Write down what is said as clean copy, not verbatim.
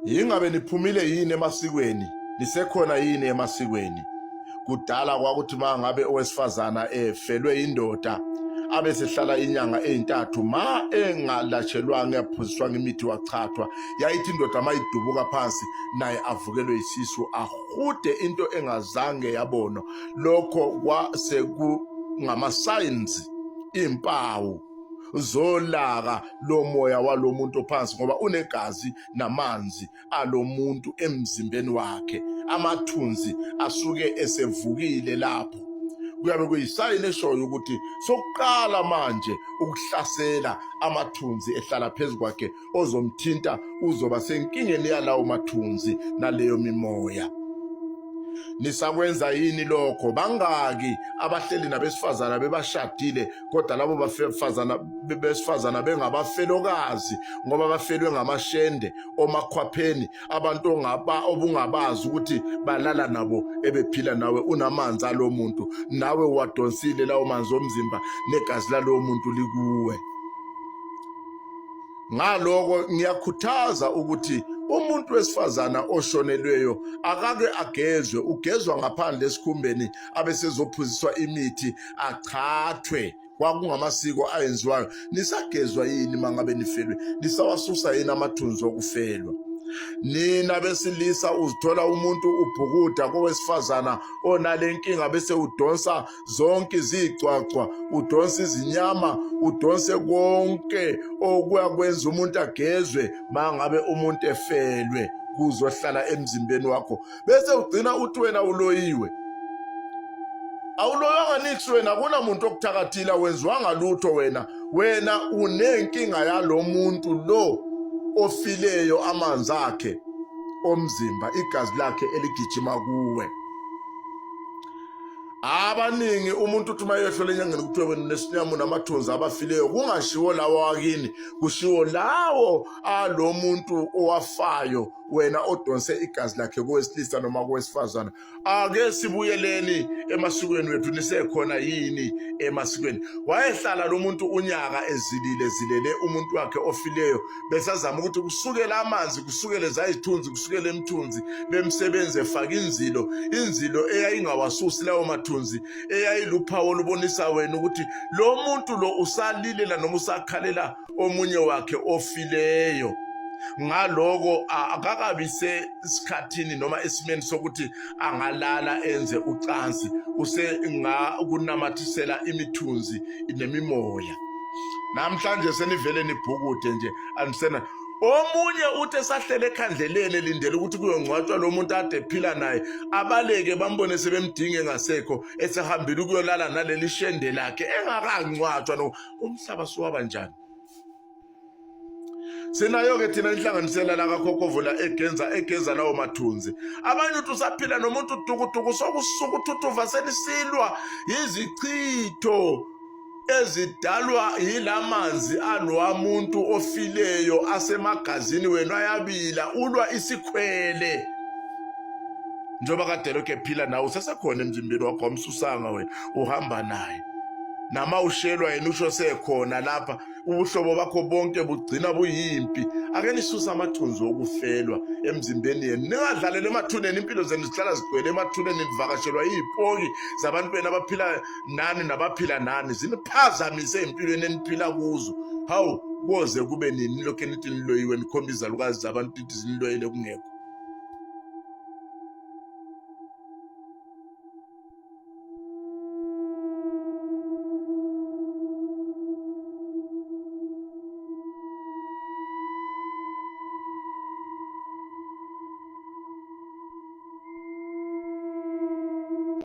Yingabe niphumile yini emasikweni, nisekhona yini emasikweni? Kudala kwakuthi mangabe owesifazana efelwe indoda abesehlala inyanga ezintathu ma engalatshelwanga yaphuziswa imithi wachathwa, yayithi indoda mayidubuka phansi naye avukelwe isisu ahude into engazange yabonwa. Lokho kwasekungama signs, impawu zolaka lomoya walomuntu ophansi, ngoba unegazi namanzi alomuntu emzimbeni wakhe, amathunzi asuke esevukile lapho. Kuyabe kuyisayini eshoyo ukuthi sokuqala manje ukuhlasela amathunzi ehlala phezu kwakhe, ozomthinta uzoba senkingeni yalawo mathunzi naleyo mimoya. Nisakwenza yini lokho? Bangaki abahleli nabesifazana bebashadile kodwa labo besifazana bengabafelokazi ngoba bafelwe ngamashende, omakhwapheni, abantu obungabazi ukuthi balala nabo ebephila nawe, unamanzi alo muntu, nawe wadonsile lawo manzi omzimba negazi lalowo muntu likuwe. Ngaloko ngiyakhuthaza ukuthi umuntu wesifazana oshonelweyo akake agezwe, ugezwa ngaphandle esikhumbeni abesezophuziswa imithi achathwe. Kwakungamasiko ayenziwayo. Nisagezwa yini mangabe nifelwe? Nisawasusa yini amathunzi okufelwa? Nina besilisa uzithola umuntu ubhukuda kowesifazana onale nkinga bese udonsa zonke izicwacwa, udonsa izinyama, udonse konke okuyakwenza umuntu agezwe mangabe umuntu efelwe kuzohlala emzimbeni wakho, bese ugcina uthi wena uloyiwe. Awuloyanga niksi wena, kuna muntu okuthakathila, wenziwanga lutho wena unenkinga yalo muntu lo ofileyo, amanzi akhe omzimba, igazi lakhe eligijima kuwe. Abaningi umuntu uthi mayehlole enyangeni kuthiwe wena nesinyamu namathunzi abafileyo, kungashiwo lawo wakini, kushiwo lawo alo muntu owafayo, wena odonse igazi lakhe kowesilisa noma kowesifazana. Ake sibuyeleni emasikweni wethu. Nisekhona yini emasikweni? Wayehlala lo muntu unyaka zilele umuntu wakhe ofileyo, besazama ukuthi kusukele amanzi, kusukele zayithunzi, kusukele emthunzi bemsebenze efaka inzilo eyayingawasusi lawo mathunzi, eyayiluphawu olubonisa wena ukuthi lo muntu lo usalilela noma usakhalela omunye wakhe ofileyo. Ngaloko akakabi sesikhathini noma esimeni sokuthi angalala enze ucansi, kunyamathisela imithunzi nemimoya. Namhlanje senivele nibhukude nje, anisena. Omunye uthi esahlele ekhandleleni elindele ukuthi kuyongcwatshwa lo muntu ade ephila naye, abaleke bambone sebemdinge ngasekho, esehambile ukuyolala naleli shende lakhe engakangcwatshwa. Umhlaba suwaba njani? Sinayo-ke thina inhlanganisela lakakhokhovula egeza lawo mathunzi. Abanye uthi usaphila nomuntu udukuduku, sokusuka uthuthuva selisilwa yizichitho ezidalwa yilamanzi alwa muntu ofileyo asemagazini wena ayabila, ulwa isikhwele. Njoba kade lokho ephila nawe usesekhona emzimbeni wakho, wamsusanga wena, uhamba naye. Nama ushelwa yena usho sekhona lapha, ubuhlobo bakho bonke bugcina buyimpi. Ake nisusa amathunzi okufelwa emzimbeni yenu. Ningadlalele emathuneni, impilo zenu zihlala zigcwele emathuneni, nivakashelwa yipoki zabantu bena abaphila nani nabaphila nani, ziniphazamise empilweni eniphila kuzo. Hawu, koze kube nini lokho nithi niloyiwe, nikhomba izalukazi zabantu nithi ziniloyile kungekho?